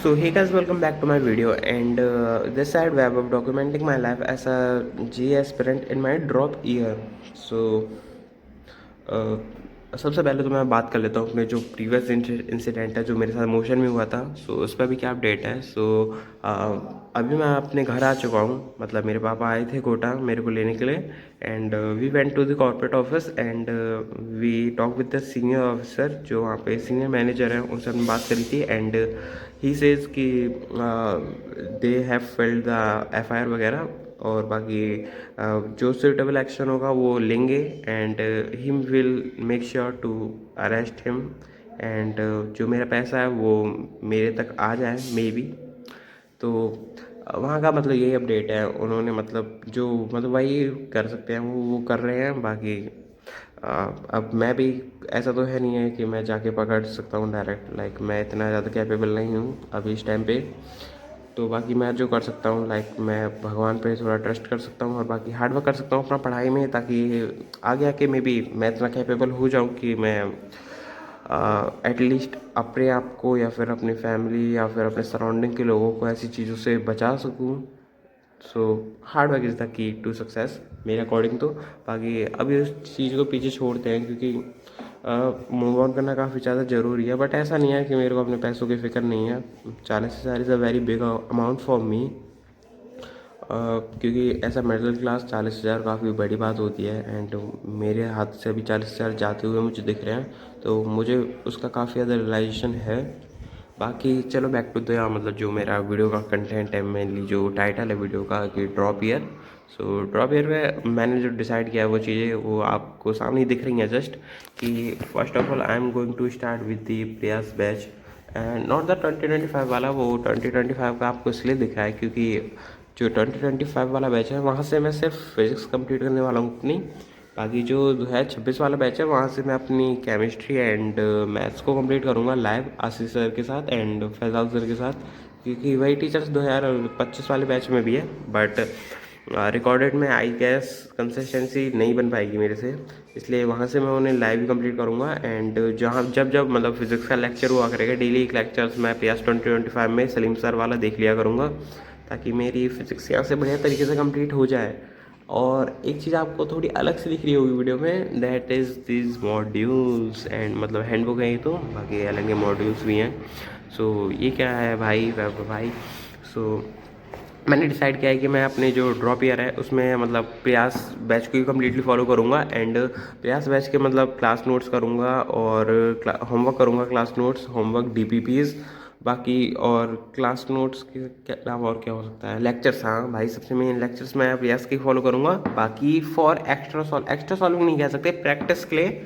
So hey guys, welcome back to my video and this side web of documenting my life as a GA aspirant in my drop year. So सबसे पहले तो मैं बात कर लेता हूँ अपने जो प्रीवियस इंसिडेंट है जो मेरे साथ मोशन में हुआ था। सो उस पर भी क्या अपडेट है। अभी मैं अपने घर आ चुका हूँ। मतलब मेरे पापा आए थे कोटा मेरे को लेने के लिए and we went to the corporate office and we talk with the senior officer जो वहाँ पे सीनियर मैनेजर हैं, उनसे हमने बात करी थी एंड ही सेज कि they have filed the FIR वगैरह और बाकी जो सुटेबल एक्शन होगा वो लेंगे and him will make sure to arrest him and जो मेरा पैसा है वो मेरे तक आ जाए मे बी। तो वहाँ का मतलब यही अपडेट है। उन्होंने मतलब जो मतलब वही कर सकते हैं वो कर रहे हैं। बाकी अब मैं भी ऐसा तो है नहीं है कि मैं जाके पकड़ सकता हूँ डायरेक्ट। लाइक मैं इतना ज़्यादा कैपेबल नहीं हूँ अभी इस टाइम पे। तो बाकी मैं जो कर सकता हूँ लाइक मैं भगवान पे थोड़ा ट्रस्ट कर सकता हूँ और बाकी हार्ड वर्क कर सकता हूँ अपना पढ़ाई में, ताकि आगे आके मे बी मैं इतना कैपेबल हो जाऊँ कि मैं एटलीस्ट अपने आप को या फिर अपनी फैमिली या फिर अपने सराउंडिंग के लोगों को ऐसी चीज़ों से बचा सकूँ। So hard work is the key to success मेरे अकॉर्डिंग तो। बाकी अभी उस चीज़ को पीछे छोड़ते हैं क्योंकि मूव ऑन करना काफ़ी ज़्यादा ज़रूरी है। बट ऐसा नहीं है कि मेरे को अपने पैसों की फ़िक्र नहीं है। 40,000 is a very big amount for me, क्योंकि ऐसा मिडिल क्लास 40,000 काफ़ी बड़ी बात होती है एंड मेरे हाथ से अभी 40,000 जाते हुए मुझे दिख रहे हैं, तो मुझे उसका काफ़ी ज़्यादा रियलाइजेशन है। बाकी चलो बैक टू द मतलब जो मेरा वीडियो का कंटेंट है, मेनली जो टाइटल है वीडियो का कि drop year. So drop year में मैंने जो डिसाइड किया है वो चीज़ें वो आपको सामने दिख रही हैं जस्ट कि first of all I am going to start with the Prayas batch and not the 2025 वाला। वो 2025 का आपको इसलिए दिखा है क्योंकि जो 2025 वाला बैच है वहाँ से मैं सिर्फ फिज़िक्स कंप्लीट करने वाला हूँ अपनी। बाकी जो 2026 वाला बैच है वहाँ से मैं अपनी केमिस्ट्री एंड मैथ्स को कंप्लीट करूँगा लाइव आशीष सर के साथ एंड फैजाल सर के साथ, क्योंकि वही टीचर्स 2025 वाले बैच में भी है। बट रिकॉर्डेड में आई गेस कंसिस्टेंसी नहीं बन पाएगी मेरे से, इसलिए वहाँ से मैं उन्हें लाइव ही कंप्लीट करूँगा एंड जहाँ जब जब मतलब फिजिक्स का लेक्चर हुआ करेगा डेली एक लेक्चर्स मैं पीएस 2025 में सलीम सर वाला देख लिया करूँगा, ताकि मेरी फिजिक्स यहाँ से बढ़िया तरीके से कंप्लीट हो जाए। और एक चीज़ आपको थोड़ी अलग से दिख रही होगी वीडियो में, that is this modules and मतलब हैंडबुक है ये, तो बाकी अलग के मॉड्यूल्स भी हैं। सो ये क्या है भाई भाई। सो मैंने डिसाइड किया है कि मैं अपने जो ड्रॉप ईयर है उसमें मतलब प्रयास बैच को ही कम्प्लीटली फॉलो करूँगा एंड प्रयास बैच के मतलब क्लास नोट्स करूँगा और होमवर्क करूँगा, क्लास नोट्स होमवर्क डीपीपीज बाकी और क्लास नोट्स के अलावा और क्या हो सकता है, लेक्चर्स। हाँ भाई सबसे मेन लेक्चर्स मैं प्रयास के फॉलो करूँगा। बाकी फॉर एक्स्ट्रा सॉल्विंग नहीं कह सकते, प्रैक्टिस के लिए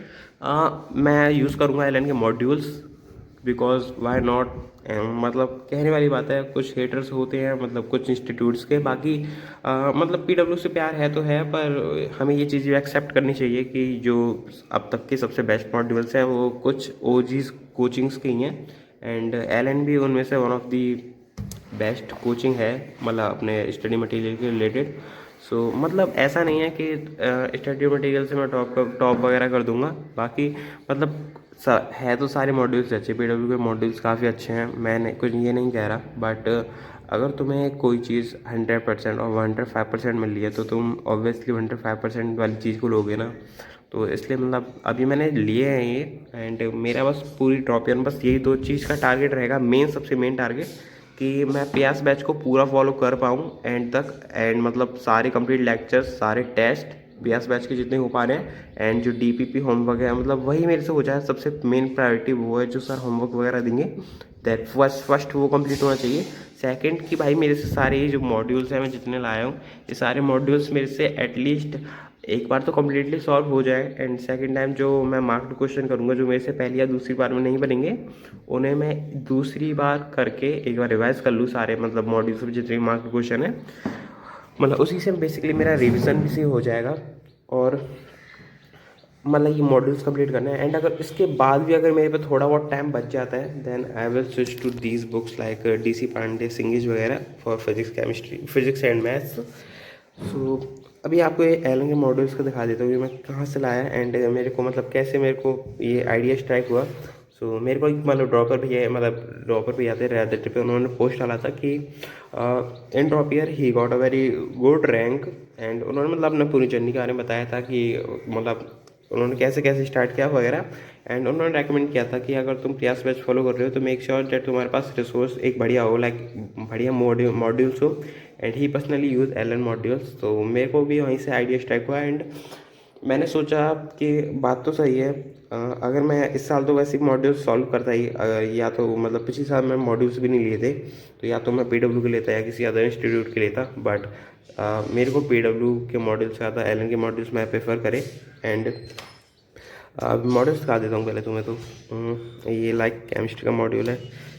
मैं यूज़ करूँगा एलन के मॉड्यूल्स बिकॉज वाई नॉट। मतलब कहने वाली बात है, कुछ हेटर्स होते हैं मतलब कुछ इंस्टीट्यूट्स के। बाकी मतलब पीडब्ल्यू से प्यार है तो है, पर हमें ये चीज़ एक्सेप्ट करनी चाहिए कि जो अब तक के सबसे बेस्ट मॉड्यूल्स हैं वो कुछ ओजीज कोचिंग्स के ही हैं एंड एल भी उनमें से one of the best coaching है मतलब अपने स्टडी मटेरियल के रिलेटेड। सो मतलब ऐसा नहीं है कि स्टडी मटेरियल से मैं टॉप वगैरह कर दूंगा। बाकी मतलब है तो सारे मॉड्यूल्स अच्छे, पीडब्ल्यू के मॉड्यूल्स काफ़ी अच्छे हैं, मैंने कुछ ये नहीं कह रहा। बट अगर तुम्हें कोई चीज़ 100% और 105% मिल रही है तो तुम ऑब्वियसली 105% वाली चीज़ को लोगे ना। तो इसलिए मतलब अभी मैंने लिए हैं ये एंड मेरा बस पूरी ड्रॉप ईयर में बस यही दो चीज़ का टारगेट रहेगा, मेन सबसे मेन टारगेट कि मैं प्रयास बैच को पूरा फॉलो कर पाऊँ एंड तक एंड मतलब सारे कंप्लीट लेक्चर्स सारे टेस्ट प्रयास बैच के जितने हो पा रहे हैं एंड जो डीपीपी होमवर्क है मतलब वही मेरे से हो जाए। सबसे मेन प्रायोरिटी वो है जो सर होमवर्क वगैरह देंगे, दैट फर्स्ट वो कंप्लीट होना चाहिए। सेकंड कि भाई मेरे से सारे ये जो मॉड्यूल्स हैं मैं जितने लाया हूँ ये सारे मॉड्यूल्स मेरे से एटलीस्ट एक बार तो कम्प्लीटली सॉल्व हो जाए एंड सेकंड टाइम जो मैं मार्क्ड क्वेश्चन करूँगा जो मेरे से पहली या दूसरी बार में नहीं बनेंगे उन्हें मैं दूसरी बार करके एक बार रिवाइज कर लूँ सारे मतलब मॉड्यूल्स में जितने मार्क्ड क्वेश्चन है, मतलब उसी से बेसिकली मेरा रिविज़न भी सही हो जाएगा और मतलब ये मॉड्यूल्स कंप्लीट करना है। एंड अगर इसके बाद भी अगर मेरे पे थोड़ा बहुत टाइम बच जाता है then I will switch to these books like DC Pandey Cengage वगैरह for physics chemistry physics and maths. So अभी आपको ये एलन के मॉड्यूल्स को दिखा देता हूँ कि मैं कहाँ से लाया एंड मेरे को मतलब कैसे मेरे को ये आइडिया स्ट्राइक हुआ। सो मेरे को एक मतलब ड्रॉपर भैया थे रेडिट पे, उन्होंने पोस्ट डाला था कि इन drop year he got a very good rank. And उन्होंने मतलब अपना पूरी जर्नी के बारे में बताया था कि मतलब उन्होंने कैसे कैसे स्टार्ट किया वगैरह। एंड उन्होंने रेकमेंड किया था कि अगर तुम प्रयास बैच फॉलो कर रहे हो तो मेक श्योर दैट तुम्हारे पास रिसोर्स एक बढ़िया हो, लाइक बढ़िया मॉड्यूल्स हो। And he personally use Allen modules. तो मेरे को भी वहीं से आइडिया स्ट्राइक हुआ। एंड मैंने सोचा कि बात तो सही है, अगर मैं इस साल तो वैसे मॉड्यूल्स सॉल्व करता ही, या तो मतलब पिछले साल मैं मॉड्यूल्स भी नहीं लिए थे, तो या तो मैं पीडब्ल्यू के लेता या किसी अदर इंस्टीट्यूट के लेता। बट मेरे को पीडब्ल्यू के मॉड्यूल्स ज़्यादा एलन के मॉड्यूल्स मैं प्रेफर करे। एंड मॉड्यूल्स दिखा देता हूँ पहले तुम्हें। तो ये लाइक केमिस्ट्री का मॉड्यूल है।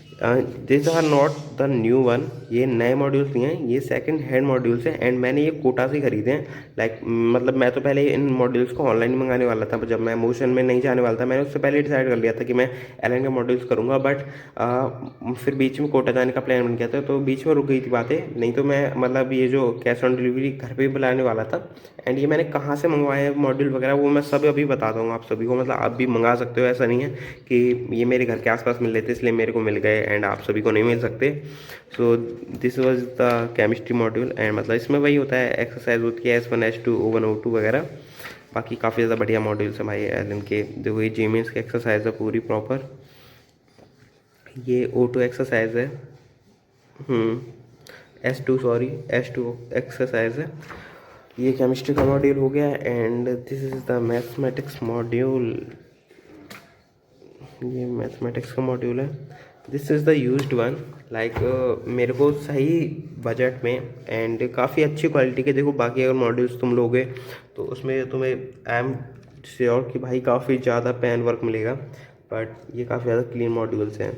This are not the new one, ये नए मॉड्यूल्स नहीं हैं, ये सेकंड हैंड मॉड्यूल्स हैं। एंड मैंने ये कोटा से खरीदे हैं। लाइक मतलब मैं तो पहले इन मॉड्यूल्स को ऑनलाइन मंगाने वाला था, जब मैं मोशन में नहीं जाने वाला था। मैंने उससे पहले डिसाइड कर लिया था कि मैं एलन के मॉड्यूल्स करूँगा। बट फिर बीच में कोटा जाने का प्लान बन गया था, तो बीच में रुक गई थी बातें। नहीं तो मैं मतलब ये जो कैश ऑन डिलीवरी घर पर भी बुलाने वाला था। एंड ये मैंने कहाँ से मंगवाए हैं मॉड्यूल वगैरह, वो मैं सब अभी बता दूँगा आप सभी को। मतलब आप भी मंगा सकते हो, ऐसा नहीं है कि ये मेरे घर के आसपास मिल रहे थे इसलिए मेरे को मिल गए एंड आप सभी को नहीं मिल सकते। So this was the chemistry module. And मतलब इसमें वही होता है, एक्सरसाइज होती है S1 S2 O1 O2 वगैरह। बाकी काफ़ी ज़्यादा बढ़िया मॉड्यूल्स हैं भाई एलन के। देखो ये जीमेंस की एक्सरसाइज है पूरी प्रॉपर, ये O2 एक्सरसाइज है। S2 सॉरी S2 एक्सरसाइज है। ये केमिस्ट्री का मॉड्यूल हो गया। And this is the mathematics module, ये मैथमेटिक्स का मॉड्यूल है। This is the used one, like मेरे को सही बजट में एंड काफ़ी अच्छी क्वालिटी के। देखो बाकी अगर मॉड्यूल्स तुम लोगे तो उसमें तुम्हें आई एम श्योर कि भाई काफ़ी ज़्यादा पेन वर्क मिलेगा। बट ये काफ़ी ज़्यादा क्लीन मॉड्यूल्स हैं,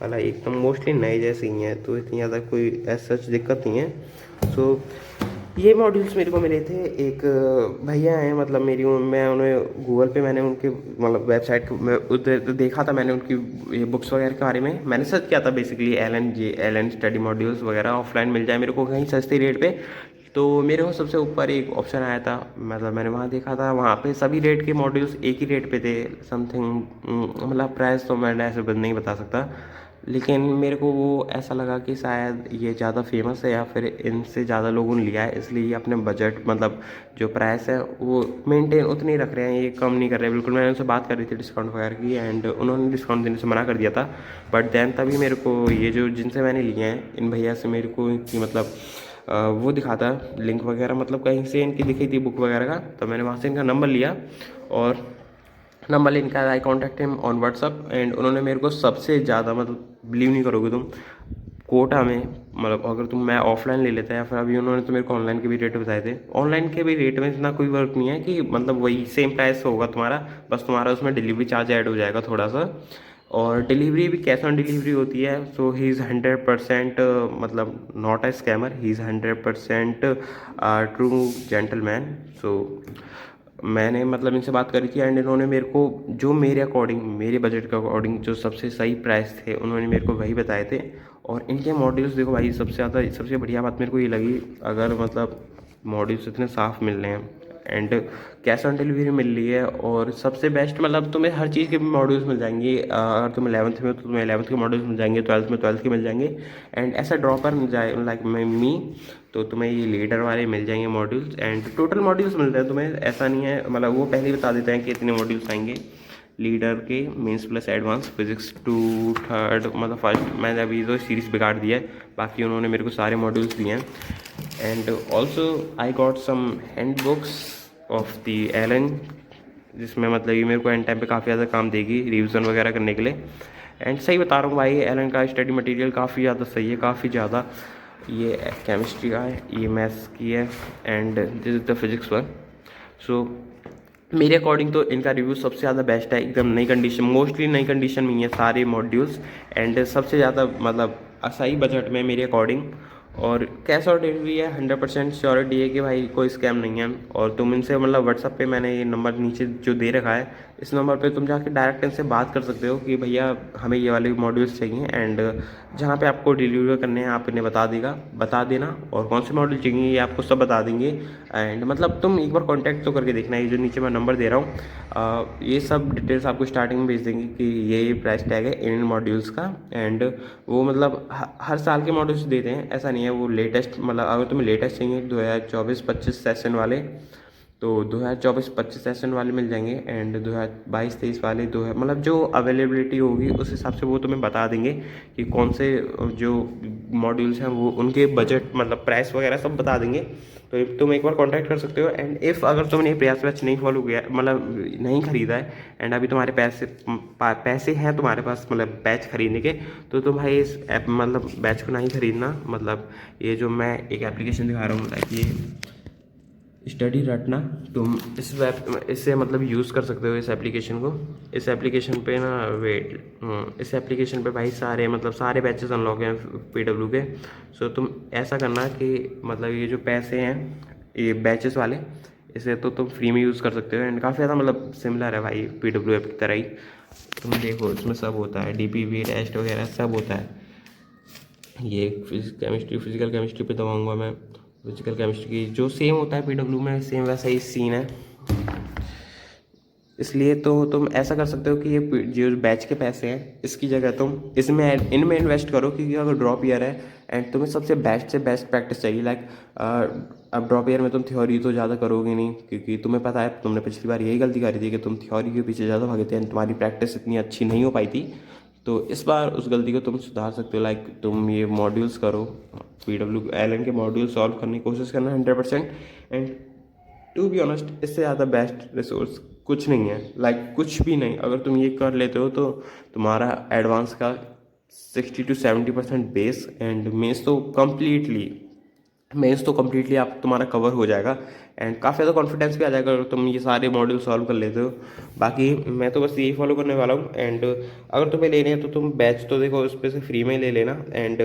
वाला एकदम मोस्टली नए जैसे ही हैं, तो इतनी ज़्यादा कोई ऐसा सच दिक्कत नहीं है। सो ये मॉड्यूल्स मेरे को मिले थे, एक भैया हैं मतलब मेरी, मैं उन्हें गूगल पे मैंने उनके मतलब वेबसाइट में उधर देखा था, मैंने उनकी ये बुक्स वगैरह के बारे में मैंने सर्च किया था बेसिकली। एलन स्टडी मॉड्यूल्स वगैरह ऑफलाइन मिल जाए मेरे को कहीं सस्ते रेट पे। तो मेरे को सबसे ऊपर एक ऑप्शन आया था, मतलब मैंने वहाँ देखा था, वहाँ पे सभी रेट के मॉड्यूल्स एक ही रेट पे थे समथिंग। मतलब प्राइस तो मैं ऐसे नहीं बता सकता, लेकिन मेरे को वो ऐसा लगा कि शायद ये ज़्यादा फेमस है या फिर इनसे ज़्यादा लोगों ने लिया है, इसलिए ये अपने बजट मतलब जो प्राइस है वो मेंटेन उतनी रख रहे हैं, ये कम नहीं कर रहे हैं बिल्कुल। मैंने उनसे बात कर रही थी डिस्काउंट वगैरह की, एंड उन्होंने डिस्काउंट देने से मना कर दिया था। बट दैन तभी मेरे को ये जो जिनसे मैंने लिए हैं इन भैया से मेरे को कि मतलब वो दिखा था लिंक वगैरह, मतलब कहीं से इनकी दिखी थी बुक वगैरह का, तो मैंने वहाँ से इनका नंबर लिया और नंबर इनका I contact him on WhatsApp. And उन्होंने मेरे को सबसे ज़्यादा मतलब बिलीव नहीं करोगे तुम, कोटा में मतलब अगर तुम मैं ऑफलाइन ले लेता या फिर अभी उन्होंने तो मेरे को ऑनलाइन के भी रेट बताए थे, ऑनलाइन के भी रेट में इतना कोई वर्क नहीं है कि मतलब वही सेम प्राइस होगा तुम्हारा, बस तुम्हारा उसमें डिलीवरी चार्ज ऐड हो जाएगा थोड़ा सा। और डिलीवरी भी कैश ऑन डिलीवरी होती है। सो ही इज़ 100% मतलब not a scammer, he is 100% true gentleman. So मैंने मतलब इनसे बात करी थी एंड इन्होंने मेरे को जो मेरे अकॉर्डिंग मेरे बजट के अकॉर्डिंग जो सबसे सही प्राइस थे उन्होंने मेरे को वही बताए थे। और इनके मॉड्यूल्स देखो भाई, सबसे बढ़िया बात मेरे को ये लगी, अगर मतलब मॉड्यूल्स इतने साफ़ मिल रहे हैं एंड कैश ऑन डिलीवरी मिल रही है, और सबसे बेस्ट मतलब तुम्हें हर चीज़ के मॉड्यूल्स मिल जाएंगे। अगर तुम 11th में हो तो तुम्हें 11th के मॉड्यूल्स मिल जाएंगे, 12th में 12th के मिल जाएंगे। एंड ऐसा ड्रॉपर मिल जाए लाइक मी, तो तुम्हें ये लीडर वाले मिल जाएंगे मॉड्यूल्स। एंड टोटल मॉड्यूल्स मिलते हैं तुम्हें, ऐसा नहीं है मतलब वो पहले ही बता देते हैं कि इतने मॉड्यूल्स आएंगे लीडर के, mains plus advance physics 2 3rd मतलब फर्स्ट। मैंने अभी तो सीरीज़ बिगाड़ दिया है, बाकी उन्होंने मेरे को सारे मॉड्यूल्स दिए हैं। And also I got some hand books of the Allen, जिसमें मतलब ये मेरे को एंड टाइम पे काफ़ी ज़्यादा काम देगी रिविज़न वगैरह करने के लिए। एंड सही बता रहा हूँ भाई, एलन का स्टडी मटेरियल काफ़ी ज़्यादा सही है, काफ़ी ज़्यादा। ये केमिस्ट्री का है, ये मैथ्स की है, and this is the physics one. So मेरे अकॉर्डिंग तो इनका रिव्यू सबसे ज़्यादा बेस्ट है, एकदम नई कंडीशन, मोस्टली नई कंडीशन में ही है सारे मॉड्यूल्स। एंड सबसे ज़्यादा मतलब सही बजट में मेरे अकॉर्डिंग, और कैश ऑन डिलीवरी है, 100% श्योरिटी है कि भाई कोई स्कैम नहीं है। और तुम इनसे मतलब व्हाट्सअप पे मैंने ये नंबर नीचे जो दे रखा है इस नंबर पे तुम जाके डायरेक्ट इनसे बात कर सकते हो कि भैया हमें ये वाले मॉड्यूल्स चाहिए, एंड जहाँ पे आपको डिलीवर करने हैं आप इन्हें बता देना, और कौन से मॉड्यूल चाहिए ये आपको सब बता देंगे। एंड मतलब तुम एक बार कॉन्टैक्ट तो करके देखना, ये जो नीचे मैं नंबर दे रहा हूँ ये सब डिटेल्स आपको स्टार्टिंग में भेज देंगे कि ये प्राइस टैग है इन मॉड्यूल्स का। एंड वो मतलब हर साल के मॉड्यूल्स देते हैं, ऐसा नहीं है वो लेटेस्ट, मतलब अगर तुम्हें लेटेस्ट चाहिए 2024-25 सेशन वाले तो 2024-25 सेशन वाले मिल जाएंगे, एंड 2022-23 वाले दो है, मतलब जो अवेलेबिलिटी होगी उस हिसाब से वो तुम्हें बता देंगे कि कौन से जो मॉड्यूल्स हैं वो उनके बजट मतलब प्राइस वगैरह सब बता देंगे। तो तुम एक बार कांटेक्ट कर सकते हो। एंड इफ़ अगर तुमने ये प्रयास बैच नहीं फॉलो किया मतलब नहीं खरीदा है, एंड अभी तुम्हारे पैसे हैं तुम्हारे पास मतलब बैच खरीदने के, तो तुम भाई इस ऐप मतलब बैच को नहीं खरीदना। मतलब ये जो मैं एक एप्लीकेशन दिखा रहा हूँ लाइक ये स्टडी रटना, तुम इससे मतलब यूज़ कर सकते हो इस एप्लीकेशन को। इस एप्लीकेशन पे ना इस एप्लीकेशन पे भाई सारे मतलब सारे बैचेस अनलॉक हैं PW के। सो तुम ऐसा करना कि मतलब ये जो पैसे हैं ये बैचेस वाले, इसे तो तुम फ्री में यूज़ कर सकते हो, एंड काफ़ी ज़्यादा मतलब सिमिलर है भाई PW ऐप की तरह ही। तुम देखो इसमें सब होता है, DPV टेस्ट वगैरह सब होता है। ये फिजिकल केमिस्ट्री पे दबाऊँगा मैं, फिजिकल केमिस्ट्री की जो सेम होता है PW में सेम वैसा ही सीन है। इसलिए तो तुम ऐसा कर सकते हो कि ये जो बैच के पैसे हैं इसकी जगह तुम इनमें इन्वेस्ट करो, क्योंकि अगर ड्रॉप ईयर है एंड तुम्हें सबसे बेस्ट प्रैक्टिस चाहिए लाइक अब ड्रॉप ईयर में तुम थ्योरी तो ज़्यादा करोगे नहीं, क्योंकि तुम्हें पता है तुमने पिछली बार यही गलती करी थी कि तुम थ्योरी के पीछे ज़्यादा भागे थे एंड तुम्हारी प्रैक्टिस इतनी अच्छी नहीं हो पाई थी। तो इस बार उस गलती को तुम सुधार सकते हो, लाइक तुम ये मॉड्यूल्स करो, PWLN के मॉड्यूल सॉल्व करने की कोशिश करना 100%। एंड टू बी ऑनेस्ट इससे ज़्यादा बेस्ट रिसोर्स कुछ नहीं है, लाइक कुछ भी नहीं। अगर तुम ये कर लेते हो तो तुम्हारा एडवांस का 60-70% बेस एंड मेंस तो कम्प्लीटली आप तुम्हारा कवर हो जाएगा, एंड काफ़ी ज़्यादा कॉन्फिडेंस भी आ जाएगा अगर तुम ये सारे मॉड्यूल सॉल्व कर लेते हो। बाकी मैं तो बस यही फॉलो करने वाला हूँ। एंड अगर तुम्हें लेने हैं तो तुम बैच तो देखो उस पर से फ्री में ले लेना, एंड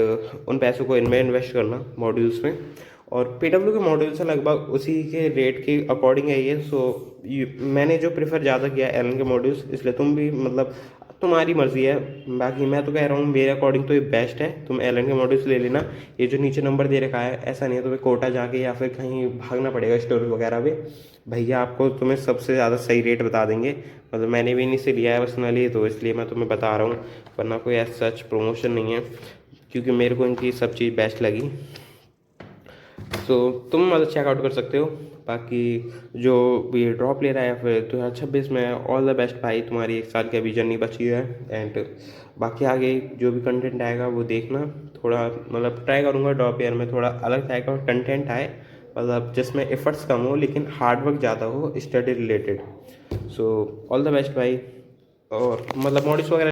उन पैसों को इनमें इन्वेस्ट करना मॉड्यूल्स में। और PW के मॉड्यूल्स हैं लगभग उसी के रेट के अकॉर्डिंग है ये। सो मैंने जो प्रेफर ज़्यादा किया एलन के मॉड्यूल्स, इसलिए तुम भी मतलब तुम्हारी मर्ज़ी है। बाकी मैं तो कह रहा हूँ मेरे अकॉर्डिंग तो ये बेस्ट है, तुम एलन के मॉड्यूल्स ले लेना। ये जो नीचे नंबर दे रखा है ऐसा नहीं है तुम्हें कोटा जाके या फिर कहीं भागना पड़ेगा स्टोर वगैरह पे, भैया आपको तुम्हें सबसे ज़्यादा सही रेट बता देंगे। मतलब मैंने भी इन्हीं से लिया है पर्सनली, तो इसलिए मैं तुम्हें बता रहा हूँ, वरना कोई ऐसा सच प्रमोशन नहीं है, क्योंकि मेरे को इनकी सब चीज़ बेस्ट लगी। तो तुम मतलब चेकआउट कर सकते हो। बाकी जो ये ड्रॉप ले रहा है फिर 2026 में ऑल द बेस्ट भाई, तुम्हारी 1 साल की अभी जर्नी बची है। एंड बाकी आगे जो भी कंटेंट आएगा वो देखना, थोड़ा मतलब ट्राई करूँगा ड्रॉप ईयर में थोड़ा अलग टाइप का कंटेंट आए, मतलब जिसमें एफर्ट्स कम हो लेकिन हार्डवर्क ज़्यादा हो study related. So all the best भाई। और मतलब मॉड्यूल्स वगैरह